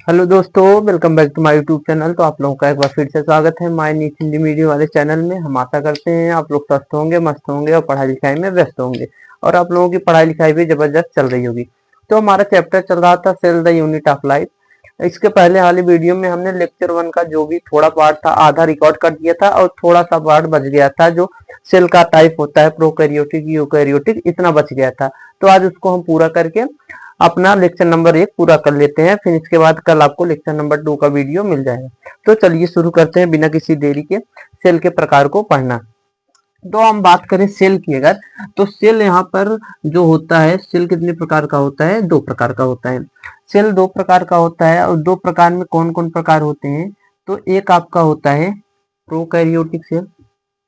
Hello दोस्तों, welcome back to my YouTube channel. तो आप लोगों का एक बार फिर से स्वागत है माय नीट हिंदी मीडिया वाले चैनल में। हम आशा करते हैं आप लोग स्वस्थ होंगे, मस्त होंगे और पढ़ाई लिखाई में व्यस्त होंगे और आप लोगों की पढ़ाई लिखाई भी जबरदस्त चल रही होगी। तो हमारा चैप्टर चल रहा था cell the unit of life. इसके पहले वाली वीडियो में हमने लेक्चर 1 का जो भी थोड़ा पार्ट था आधा रिकॉर्ड कर दिया था और थोड़ा सा पार्ट बच गया था, जो सेल का टाइप होता है प्रोकैरियोटिक, यूकैरियोटिक, इतना बच गया था। तो आज उसको हम पूरा करके अपना लेक्चर नंबर 1 पूरा कर लेते हैं। फिर इसके बाद कल आपको लेक्चर नंबर 2 का वीडियो मिल जाएगा। तो चलिए शुरू करते हैं बिना किसी देरी के सेल के प्रकार को पढ़ना। तो हम बात करें सेल की अगर, तो सेल यहाँ पर जो होता है, सेल कितने प्रकार का होता है? 2 प्रकार का होता है। सेल 2 प्रकार का होता है और 2 प्रकार में कौन कौन प्रकार होते हैं? तो एक आपका होता है प्रोकैरियोटिक सेल,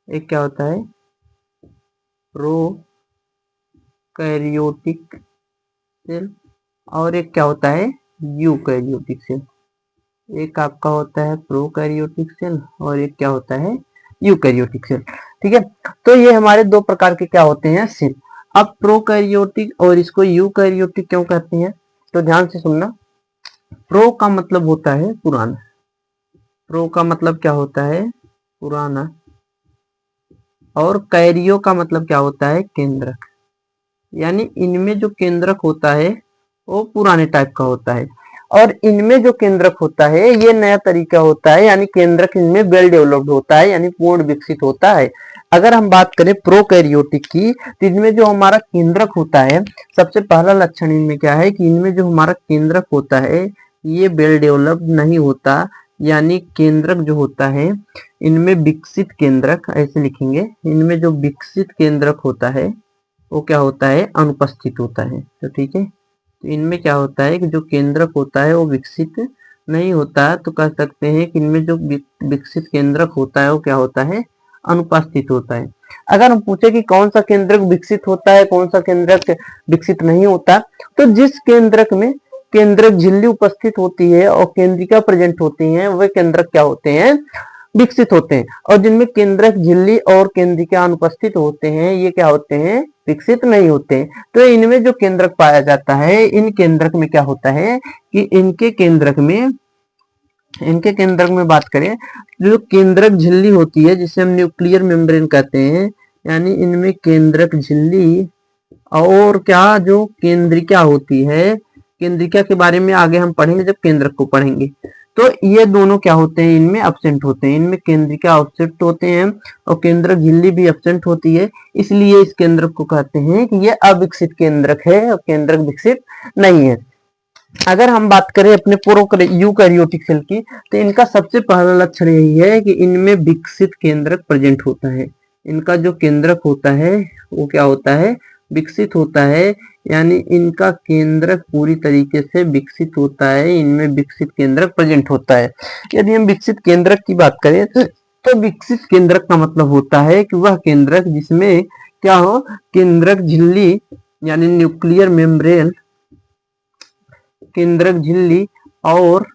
एक क्या होता है प्रोकैरियोटिक सेल, और एक क्या होता है यूकैरियोटिक सेल। एक आपका होता है प्रोकैरियोटिक सेल और एक क्या होता है यूकैरियोटिक सेल। ठीक है, तो ये हमारे 2 प्रकार के क्या होते हैं सेल। अब प्रोकैरियोटिक और इसको यूकैरियोटिक क्यों कहते हैं, तो ध्यान से सुनना। प्रो का मतलब होता है पुराना, प्रो का मतलब क्या होता है पुराना, और कैरियो का मतलब क्या होता है केंद्रक। यानी इनमें जो केंद्रक होता है वो पुराने टाइप का होता है और इनमें जो केंद्रक होता है ये नया तरीका होता है, यानी केंद्रक इनमें वेल डेवलप्ड होता है, यानी पूर्ण विकसित होता है। अगर हम बात करें प्रोकैरियोटिक की, तो इनमें जो हमारा केंद्रक होता है, सबसे पहला लक्षण इनमें क्या है कि इनमें जो हमारा केंद्रक होता है ये वेल डेवलप्ड नहीं होता, यानी केंद्रक जो होता है इनमें विकसित केंद्रक, ऐसे लिखेंगे, इनमें जो विकसित केंद्रक होता है वो क्या होता है अनुपस्थित होता है। तो ठीक है, तो इनमें क्या होता है कि जो केंद्रक होता है वो विकसित नहीं होता, तो कह सकते हैं कि इनमें जो विकसित केंद्रक होता है वो क्या होता है अनुपस्थित होता है। अगर हम पूछे कि कौन सा केंद्रक विकसित होता है, कौन सा केंद्रक विकसित नहीं होता, तो जिस केंद्रक में केंद्रक झिल्ली उपस्थित होती है और केंद्रिका प्रेजेंट होती है वे केंद्रक क्या होते हैं विकसित होते हैं, और जिनमें केंद्रक झिल्ली और केंद्रिका अनुपस्थित होते हैं ये क्या होते हैं विकसित नहीं होते। तो इनमें जो केंद्रक पाया जाता है, इन केंद्रक में क्या होता है कि इनके केंद्रक में बात करें, जो केंद्रक झिल्ली होती है जिसे हम न्यूक्लियर मेम्ब्रेन कहते हैं, यानी इनमें केंद्रक झिल्ली और क्या जो केंद्रिका होती है, केंद्रिका के बारे में आगे हम पढ़ेंगे जब केंद्रक को पढ़ेंगे। तो ये दोनों क्या होते हैं इनमें एब्सेंट होते हैं, इनमें केंद्रिका एब्सेंट होते हैं और केंद्रक झिल्ली भी एब्सेंट होती है, इसलिए इस केंद्रक को कहते हैं कि ये अविकसित केंद्रक है और केंद्रक विकसित नहीं है। अगर हम बात करें अपने यूकैरियोटिक सेल की, तो इनका सबसे पहला लक्षण यही है कि इनमें विकसित केंद्रक प्रेजेंट होता है। इनका जो केंद्रक होता है वो क्या होता है विकसित होता है, यानी इनका केंद्रक पूरी तरीके से विकसित होता है, इनमें विकसित केंद्रक प्रेजेंट होता है। यदि हम विकसित केंद्रक की बात करें तो विकसित केंद्रक का मतलब होता है कि वह केंद्रक जिसमें क्या हो केंद्रक झिल्ली यानी न्यूक्लियर मेम्ब्रेन, केंद्रक झिल्ली और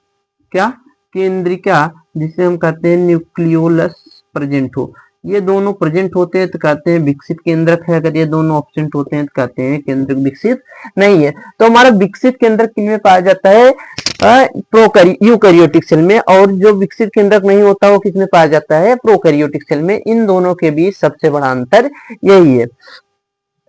क्या केंद्रिका जिसे हम कहते हैं न्यूक्लियोलस प्रेजेंट हो, ये दोनों प्रेजेंट होते हैं तो कहते हैं विकसित केंद्रक है। अगर ये दोनों एब्सेंट होते हैं तो कहते हैं केंद्रक विकसित नहीं है। तो हमारा विकसित केंद्रक किनमें पाया जाता है यूकैरियोटिक सेल में, और जो विकसित केंद्रक नहीं होता वो किसमें पाया जाता है प्रोकैरियोटिक सेल में। इन दोनों के बीच सबसे बड़ा अंतर यही है।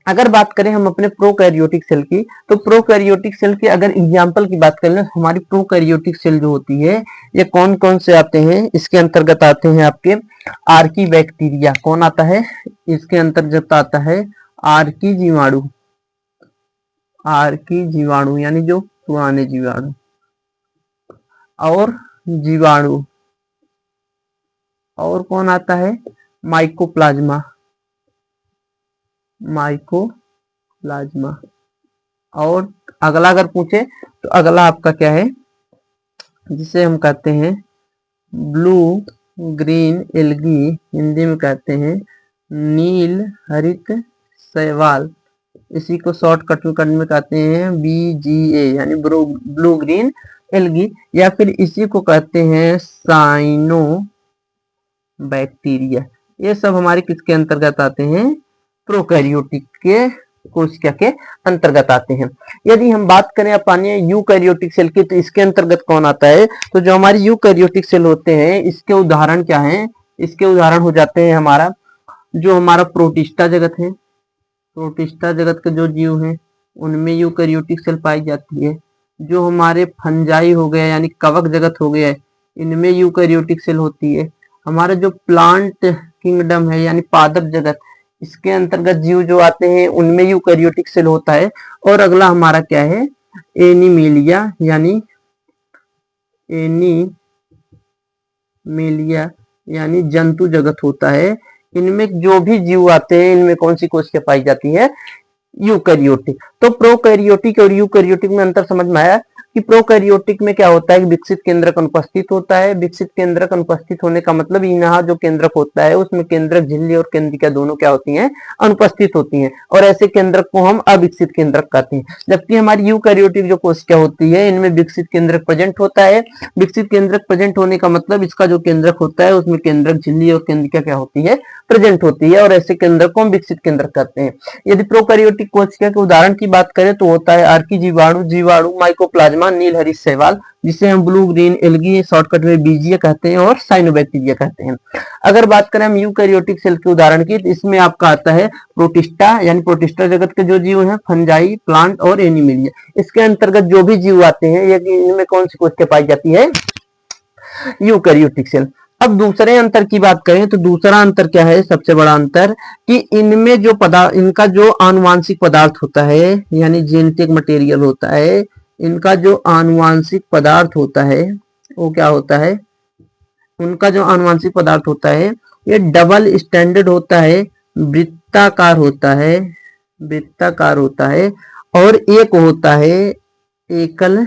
अगर बात करें हम अपने प्रोकैरियोटिक सेल की, तो प्रोकैरियोटिक सेल की अगर एग्जांपल की बात करें, हमारी प्रोकैरियोटिक सेल जो होती है ये कौन कौन से आते हैं, इसके अंतर्गत आते हैं आपके आर्की बैक्टीरिया। कौन आता है इसके अंतर्गत आता है आर्की जीवाणु, आर्की जीवाणु यानी जो पुराने जीवाणु, और जीवाणु, और कौन आता है माइकोप्लाज्मा, माइकोप्लाज्मा। और अगला अगर पूछे तो अगला आपका क्या है जिसे हम कहते हैं ब्लू ग्रीन एल्गी, हिंदी में कहते हैं नील हरित शैवाल, इसी को शॉर्टकट में कहते हैं BGA यानी ब्लू ग्रीन एल्गी, या फिर इसी को कहते हैं साइनो बैक्टीरिया। ये सब हमारे किसके अंतर्गत आते हैं प्रोकैरियोटिक के कोशिका के अंतर्गत आते हैं। यदि हम बात करें अपने यूकैरियोटिक सेल की, तो इसके अंतर्गत कौन आता है? तो जो हमारी यूकैरियोटिक सेल होते हैं, इसके उदाहरण क्या हैं? इसके उदाहरण हो जाते हैं हमारा जो हमारा प्रोटिस्टा जगत है, प्रोटिस्टा जगत के जो जीव हैं उनमें यूकैरियोटिक सेल पाई जाती है। जो हमारे फंजाई हो गया यानी कवक जगत हो गया, इनमें यूकैरियोटिक सेल होती है। हमारा जो प्लांट किंगडम है यानी पादप जगत, इसके अंतर्गत जीव जो आते हैं उनमें यूकैरियोटिक सेल होता है। और अगला हमारा क्या है? एनिमेलिया यानी जंतु जगत होता है। इनमें जो भी जीव आते हैं, इनमें कौन सी कोशिका पाई जाती है? यूकैरियोटिक। तो प्रोकैरियोटिक और यूकैरियोटिक में अंतर समझ में आया कि प्रोकैरियोटिक में क्या होता है? विकसित केंद्रक अनुपस्थित होता है। विकसित केंद्रक अनुपस्थित होने का मतलब यहाँ जो केंद्रक होता है उसमें केंद्रक झिल्ली और केंद्रिका दोनों क्या होती हैं? अनुपस्थित होती हैं, और ऐसे केंद्रक को हम अविकसित केंद्रक कहते हैं। जबकि हमारी यूकैरियोटिक जो कोशिका होती है, इनमें विकसित केंद्रक प्रेजेंट होता है। विकसित केंद्रक प्रेजेंट होने का मतलब इसका जो केंद्रक होता है उसमें केंद्रक झिल्ली और केंद्रिका क्या होती है? प्रेजेंट होती है, और ऐसे केंद्रक को हम विकसित केंद्रक कहते हैं। यदि प्रोकैरियोटिक कोशिका के उदाहरण की बात करें तो होता है आर्की जीवाणु, माइकोप्लाज्मा, नीलहरित शैवाल, जिसे हम ब्लू ग्रीन एल्गी शॉर्टकट में बीजीय कहते हैं, और साइनोबैक्टीरिया कहते हैं। अगर बात करें हम यूकैरियोटिक सेल के उदाहरण की, तो इसमें आपका आता है प्रोटिस्टा यानी प्रोटिस्टा जगत के जो जीव हैं, फंजाई, प्लांट और एनिमेलिया। इसके अंतर्गत जो भी जीव आते हैं, इनमें कौन सी कोशिका पाई जाती है? Eukaryotic cell. अब दूसरे अंतर की बात करें तो दूसरा अंतर क्या है? सबसे बड़ा अंतर कि इनमें जो पदार्थ, इनका जो आनुवांशिक पदार्थ होता है यानी जेनेटिक मटेरियल होता है, इनका जो आनुवांशिक पदार्थ होता है वो क्या होता है? उनका जो आनुवांशिक पदार्थ होता है ये डबल स्टैंडर्ड होता है, वृत्ताकार होता है, और एक होता है एकल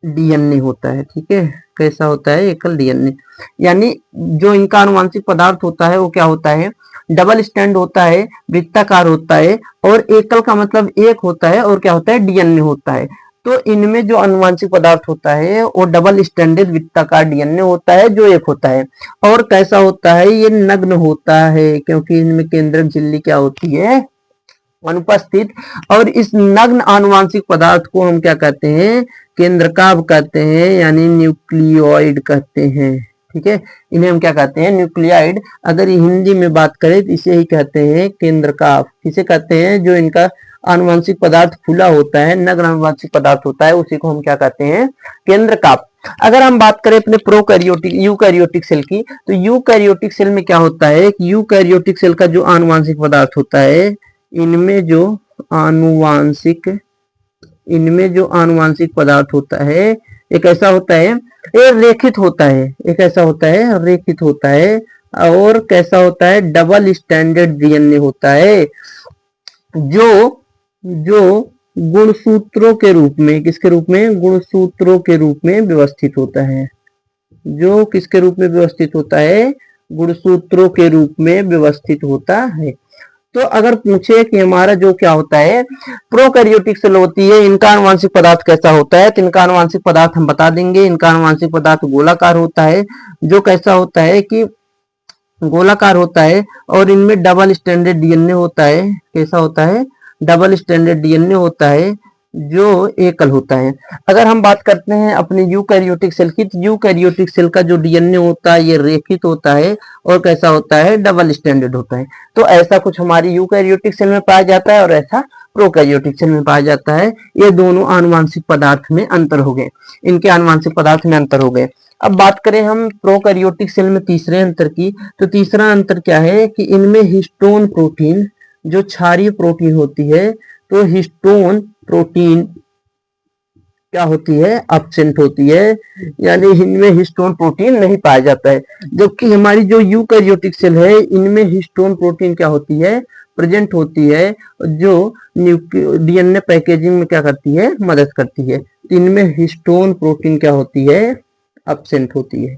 डीएनए होता है। ठीक है, कैसा होता है? एकल डीएनए। यानी जो इनका आनुवांशिक पदार्थ होता है वो क्या होता है? डबल स्टैंड होता है, वृत्ताकार होता है, और एकल का मतलब एक होता है, और क्या होता है? डीएनए होता है। तो इनमें जो आनुवांशिक पदार्थ होता है वो डबल स्टैंडर्ड वृत्ताकार डीएनए होता है जो एक होता है। और कैसा होता है? ये नग्न होता है, क्योंकि इनमें केंद्रक झिल्ली क्या होती है? अनुपस्थित। और इस नग्न आनुवांशिक पदार्थ को हम क्या कहते हैं? केंद्रकाभ कहते हैं, यानी न्यूक्लियोइड कहते हैं। ठीक है, इन्हें हम क्या कहते हैं? न्यूक्लियोइड। अगर हिंदी में बात करें तो इसे ही कहते हैं केंद्रकाभ। किसे कहते हैं? जो इनका आनुवंशिक पदार्थ खुला होता है, नग्न आनुवंशिक पदार्थ होता है, उसी को हम क्या कहते हैं? केंद्रकाभ। अगर हम बात करें अपने प्रोकैरियोटिक यूकैरियोटिक सेल की, तो यूकैरियोटिक सेल में क्या होता है? यूकैरियोटिक सेल का जो आनुवंशिक पदार्थ होता है, इनमें जो आनुवंशिक पदार्थ होता है एक ऐसा होता है, ये रेखित होता है, एक ऐसा होता है रेखित होता है, और कैसा होता है? डबल स्टैंडर्ड डीएनए होता है, जो गुणसूत्रों के रूप में, किसके रूप में? गुणसूत्रों के रूप में व्यवस्थित होता है। जो किसके रूप में व्यवस्थित होता है? गुणसूत्रों के रूप में व्यवस्थित होता है। तो अगर पूछे कि हमारा जो क्या होता है प्रोकैरियोटिक सेल होती है, इनका आनुवंशिक पदार्थ कैसा होता है, तो इनका आनुवंशिक पदार्थ हम बता देंगे। इनका आनुवंशिक पदार्थ गोलाकार होता है, जो कैसा होता है कि गोलाकार होता है, और इनमें डबल स्टैंडर्ड डीएनए होता है। कैसा होता है? डबल स्टैंडर्ड डीएनए होता है जो एकल होता है। अगर हम बात करते हैं अपने यूकैरियोटिक सेल की, तो यूकैरियोटिक सेल का जो डीएनए होता है ये रेखित होता है, और कैसा होता है? डबल स्टैंडर्ड होता है। तो ऐसा कुछ हमारी यूकैरियोटिक सेल में पाया जाता है, और ऐसा प्रोकैरियोटिक सेल में पाया जाता है। ये दोनों आनुवंशिक पदार्थ में अंतर हो गए, इनके आनुवंशिक पदार्थ में अंतर हो गए। अब बात करें हम प्रोकैरियोटिक सेल में तीसरे अंतर की, तो तीसरा अंतर क्या है कि इनमें हिस्टोन प्रोटीन, जो क्षारीय प्रोटीन होती है, तो हिस्टोन प्रोटीन क्या होती है? एब्सेंट होती है, यानी इनमें हिस्टोन प्रोटीन नहीं पाया जाता है। जबकि हमारी जो यूकैरियोटिक सेल है, इनमें हिस्टोन प्रोटीन क्या होती है? प्रेजेंट होती है, जो डीएनए पैकेजिंग में क्या करती है? मदद करती है। इनमें हिस्टोन प्रोटीन क्या होती है? एब्सेंट होती है,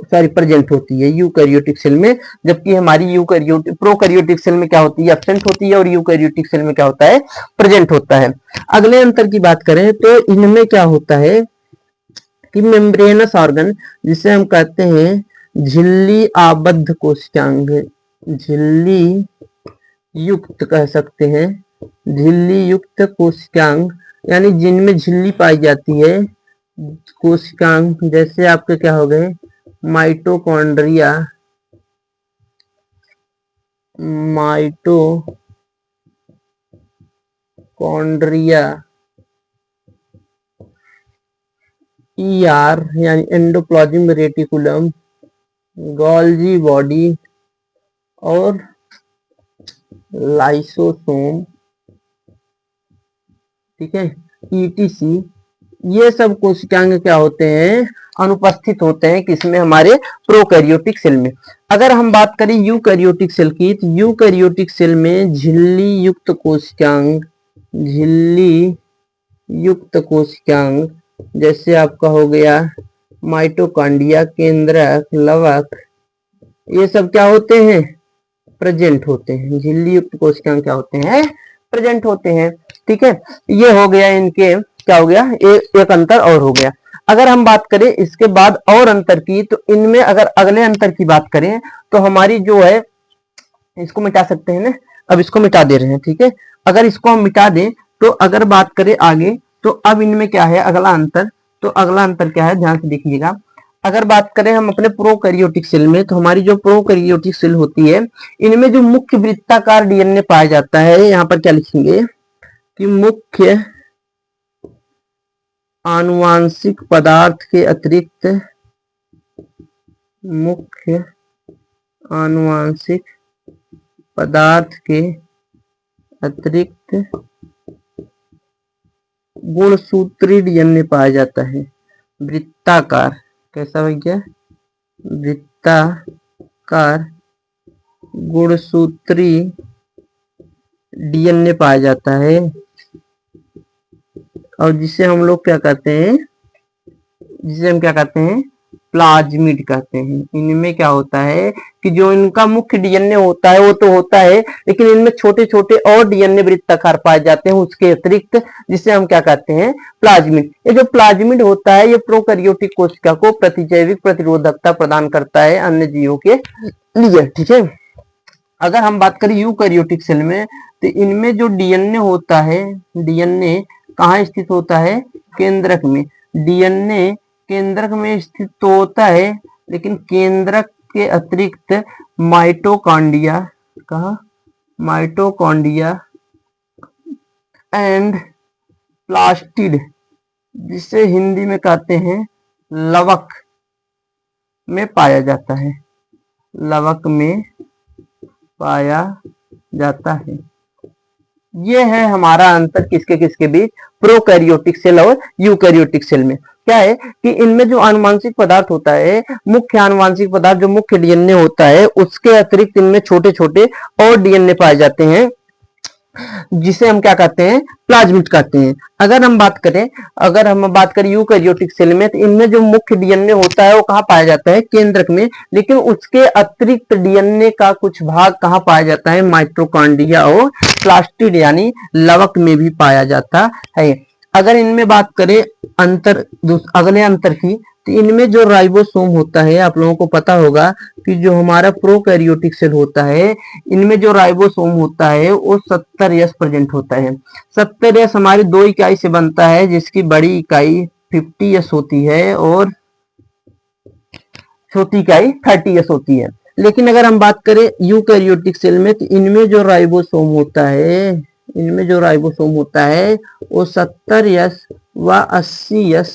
सॉरी प्रेजेंट होती है यूकैरियोटिक सेल में। जबकि हमारी प्रोकैरियोटिक सेल में क्या होती है? एब्सेंट होती है, और यूकैरियोटिक सेल में क्या होता है? प्रेजेंट होता है। अगले अंतर की बात करें तो इनमें क्या होता है कि मेम्ब्रेनस ऑर्गन, जिसे हम कहते हैं झिल्ली आबद्ध कोशिकांग, झिल्ली युक्त कह सकते हैं, झिल्ली युक्त कोशिकांग, यानी जिनमें झिल्ली पाई जाती है कोशिकांग, जैसे आपके क्या हो गए माइटोकॉन्ड्रिया, माइटोकॉन्ड्रिया, ईआर यानी एंडोप्लाज्मिक रेटिकुलम, गोल्जी बॉडी और लाइसोसोम, ठीक है, ईटीसी, ये सब कोशिकांग क्या होते हैं, अनुपस्थित होते हैं किसमें, हमारे प्रोकैरियोटिक सेल में। अगर हम बात करें यूकैरियोटिक सेल की, तो यूकैरियोटिक सेल में झिल्ली युक्त कोशिकांग, झिल्ली युक्त कोशिकांग, जैसे आपका हो गया माइटोकॉन्ड्रिया, केंद्रक, लवक, ये सब क्या होते हैं, प्रेजेंट होते हैं। झिल्ली युक्त कोशिकांग क्या होते हैं, प्रेजेंट होते हैं। ठीक है, ये हो गया इनके, क्या हो गया, एक अंतर और हो गया। अगर हम बात करें इसके बाद और अंतर की, तो इनमें अगर अगले अंतर की बात करें तो हमारी जो है, इसको मिटा सकते हैं ना, अब इसको मिटा दे रहे हैं। ठीक है, अगर इसको हम मिटा दें तो अगर बात करें आगे, तो अब इनमें क्या है अगला अंतर, तो अगला अंतर क्या है, ध्यान से देखिएगा। अगर बात करें हम अपने प्रोकैरियोटिक सेल में, तो हमारी जो प्रोकैरियोटिक सेल होती है, इनमें जो मुख्य वृत्ताकार डीएनए पाया जाता है, यहाँ पर क्या लिखेंगे कि मुख्य आनुवांशिक पदार्थ के अतिरिक्त, मुख्य आनुवांशिक पदार्थ के अतिरिक्त गुणसूत्री डीएनए पाया जाता है, वृत्ताकार, कैसा भैया, वृत्ताकार गुणसूत्री डीएनए पाया जाता है, और जिसे हम लोग क्या कहते हैं, जिसे हम क्या कहते हैं, प्लाज्मिड कहते हैं। इनमें क्या होता है कि जो इनका मुख्य डीएनए होता है वो तो होता है, लेकिन इनमें छोटे छोटे और डीएनए वृत्ताकार पाए जाते हैं उसके अतिरिक्त, जिसे हम क्या कहते हैं, प्लाज्मिड। ये जो प्लाज्मिड होता है, ये प्रोकैरियोटिक कोशिका को प्रतिजैविक प्रतिरोधकता प्रदान करता है अन्य जीवों के लिए। ठीक है, अगर हम बात करें यूकैरियोटिक सेल में, तो इनमें जो डीएनए होता है, डीएनए कहाँ स्थित होता है, केंद्रक में। डीएनए केंद्रक में स्थित तो होता है, लेकिन केंद्रक के अतिरिक्त माइटोकॉन्ड्रिया, कहा, माइटोकॉन्ड्रिया एंड प्लास्टिड, जिसे हिंदी में कहते हैं लवक, में पाया जाता है, लवक में पाया जाता है। ये है हमारा अंतर किसके किसके बीच, प्रोकैरियोटिक सेल और यूकैरियोटिक सेल में। क्या है कि इनमें जो आनुवांशिक पदार्थ होता है, मुख्य आनुवांशिक पदार्थ जो मुख्य डीएनए होता है, उसके अतिरिक्त इनमें छोटे छोटे और डीएनए पाए जाते हैं, जिसे हम क्या कहते हैं, प्लाज्मिड कहते हैं। अगर हम बात करें यूकैरियोटिक सेल में, तो इनमें जो मुख्य डीएनए होता है वो कहाँ पाया जाता है, केंद्रक में, लेकिन उसके अतिरिक्त डीएनए का कुछ भाग कहाँ पाया जाता है, माइटोकॉन्ड्रिया और प्लास्टिड यानी लवक में भी पाया जाता है। अगर इनमें बात करें अगले अंतर की, तो इनमें जो राइबोसोम होता है, आप लोगों को पता होगा कि जो हमारा प्रोकैरियोटिक सेल होता है, इनमें जो राइबोसोम होता है वो 70S प्रेजेंट होता है। 70S हमारी 2 इकाई से बनता है, जिसकी बड़ी इकाई 50S होती है और छोटी इकाई 30S होती है। लेकिन अगर हम बात करें यूकैरियोटिक सेल में, तो इनमें जो राइबोसोम होता है, वो 70S व 80S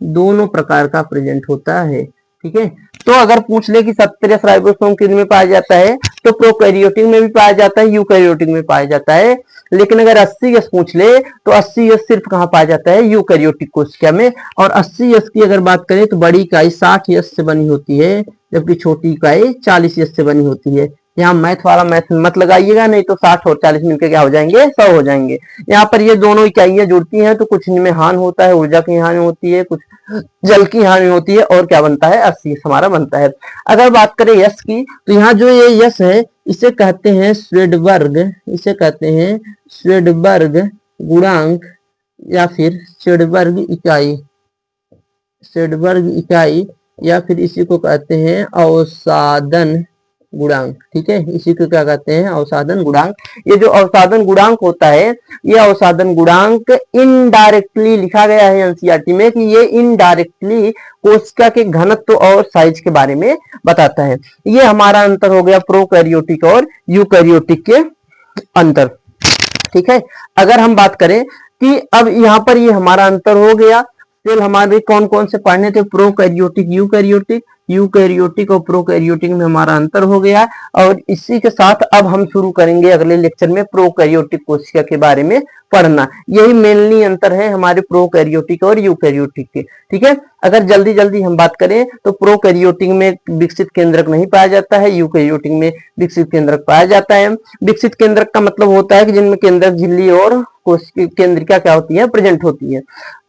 दोनों प्रकार का प्रेजेंट होता है। ठीक है, तो अगर पूछ ले कि 70S राइबोसोम किन में पाया जाता है, तो प्रोकैरियोटिक में भी पाया जाता है, यूकैरियोटिक में पाया जाता है। लेकिन अगर 80S पूछ ले, तो 80S सिर्फ कहाँ पाया जाता है, यूकैरियोटिक कोशिका में। और 80S की अगर बात करें, तो बड़ी इकाई 60S से बनी होती है, जबकि छोटी इकाई 40S से बनी होती है। यहाँ मैथ वाला मैथ मत लगाइएगा, नहीं तो 60 और 40 मिलकर क्या हो जाएंगे, 100 हो जाएंगे। यहाँ पर ये दोनों इकाइयां जुड़ती हैं, तो कुछ इनमें हानि होता है, ऊर्जा की हानि होती है, कुछ जल की हानि होती है, और क्या बनता है, 80 हमारा बनता है। अगर बात करें यश की, तो यहाँ जो ये यश है, इसे कहते हैं स्वेडबर्ग, गुणांक या फिर स्वेडबर्ग इकाई, या फिर इसी को कहते हैं अवसादन गुणांक, ठीक है, इसी को क्या कहते हैं, अवसादन गुणांक। ये जो अवसादन गुणांक होता है, ये अवसादन गुणांक इनडायरेक्टली लिखा गया है एनसीईआरटी में कि ये इनडायरेक्टली कोशिका के घनत्व और साइज के बारे में बताता है। ये हमारा अंतर हो गया प्रोकैरियोटिक और यूकैरियोटिक के अंतर, ठीक है। अगर हम बात करें कि अब यहाँ पर ये हमारा अंतर हो गया, सेल हमारे कौन कौन से पढ़ने थे, प्रोकैरियोटिक यूकैरियोटिक, यूकैरियोटिक और प्रोकैरियोटिक में हमारा अंतर हो गया। और इसी के साथ अब हम शुरू करेंगे अगले लेक्चर में प्रोकैरियोटिक कोशिका के बारे में पढ़ना। यही मेनली अंतर है हमारे प्रोकैरियोटिक और यूकैरियोटिक के, ठीक है। अगर जल्दी जल्दी हम बात करें तो प्रोकैरियोटिक में विकसित केंद्रक नहीं पाया जाता है, यूकैरियोटिक में विकसित केंद्रक पाया जाता है। विकसित केंद्रक का मतलब होता है कि जिनमें केंद्रक झिल्ली और केंद्रिका क्या होती है, प्रेजेंट होती है।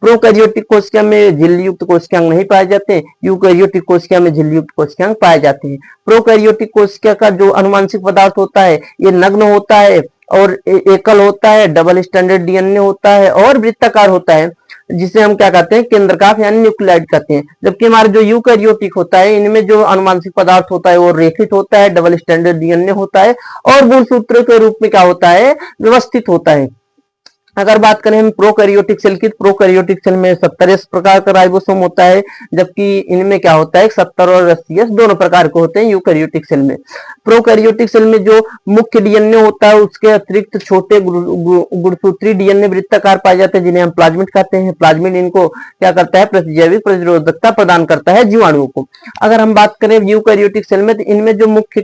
प्रोकैरियोटिक कोशिका में झिल्ली युक्त कोशिकांग नहीं पाए जाते, यूकैरियोटिक कोशिका में झिल्ली युक्त कोशिकांग पाए जाते हैं। प्रोकैरियोटिक कोशिका का जो अनुवांशिक पदार्थ होता है ये नग्न होता है और एकल होता है, डबल स्टैंडर्ड डीएनए होता है और वृत्ताकार होता है, जिसे हम क्या कहते हैं, केंद्रकाभ यानी न्यूक्लियोइड कहते हैं। जबकि हमारा जो यूकैरियोटिक होता है इनमें जो अनुवांशिक पदार्थ होता है वो रेखित होता है, डबल स्टैंडर्ड डीएनए होता है और गुणसूत्र के रूप में क्या होता है, व्यवस्थित होता है। अगर बात करें हम प्रोकैरियोटिक सेल की, प्रोकैरियोटिक सेल में 70 प्रकार का राइबोसोम होता है, जबकि इनमें क्या होता है 70 और 80 दोनों प्रकार के होते हैं यूकैरियोटिक सेल में। प्रोकैरियोटिक सेल में जो मुख्य डीएनए होता है उसके अतिरिक्त छोटे गुणसूत्री डीएनए वृत्ताकार पाए जाते हैं जिन्हें हम प्लाज्मिड कहते हैं। प्लाज्मिड इनको क्या करता है, जैविक प्रतिरोधकता प्रदान करता है जीवाणुओं को। अगर हम बात करें यूकैरियोटिक सेल में तो इनमें जो मुख्य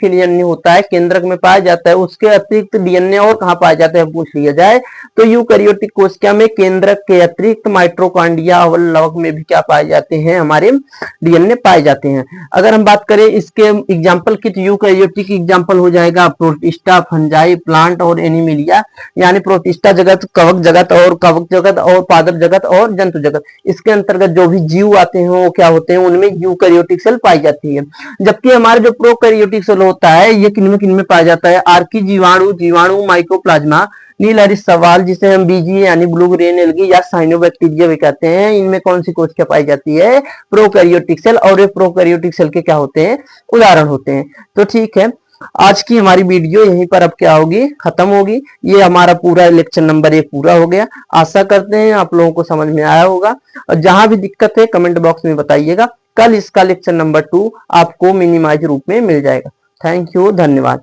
डीएनए होता है केंद्रक में पाया जाता है, उसके अतिरिक्त डीएनए और कहाँ पाया जाता है पूछ लिया जाए तो यूकैरियोटिक कोशिका में केंद्रक के अतिरिक्त माइटोकॉन्ड्रिया और लवक में भी क्या पाए जाते हैं, हमारे डीएनए पाए जाते हैं। अगर हम बात करें इसके एग्जांपल की तो यूकैरियोटिक एग्जांपल हो जाएगा प्रोटिस्टा, फंजाई, प्लांट और एनिमिलिया। यानी प्रोटिस्टा जगत, कवक जगत और पादप जगत और जंतु जगत, इसके अंतर्गत जो भी जीव आते हैं वो क्या होते हैं, उनमें यूकैरियोटिक सेल पाई जाती है। जबकि हमारा जो प्रोकैरियोटिक सेल होता है ये किनमें में पाया जाता है, आर्की जीवाणु, माइकोप्लाज्मा, नील सवाल जिसे हम बीजी यानी ब्लू ग्रेन एल्गी या साइनोबैक्टीरिया भी कहते हैं, इनमें कौन सी कोशिका पाई जाती है, प्रोकैरियोटिक सेल। और ये प्रोकैरियोटिक सेल के क्या होते हैं, उदाहरण होते हैं। तो ठीक है, आज की हमारी वीडियो यहीं पर अब क्या होगी, खत्म होगी। ये हमारा पूरा लेक्चर नंबर 1 पूरा हो गया। आशा करते हैं आप लोगों को समझ में आया होगा और जहां भी दिक्कत है कमेंट बॉक्स में बताइएगा। कल इसका लेक्चर नंबर 2 आपको मिनिमाइज रूप में मिल जाएगा। थैंक यू, धन्यवाद।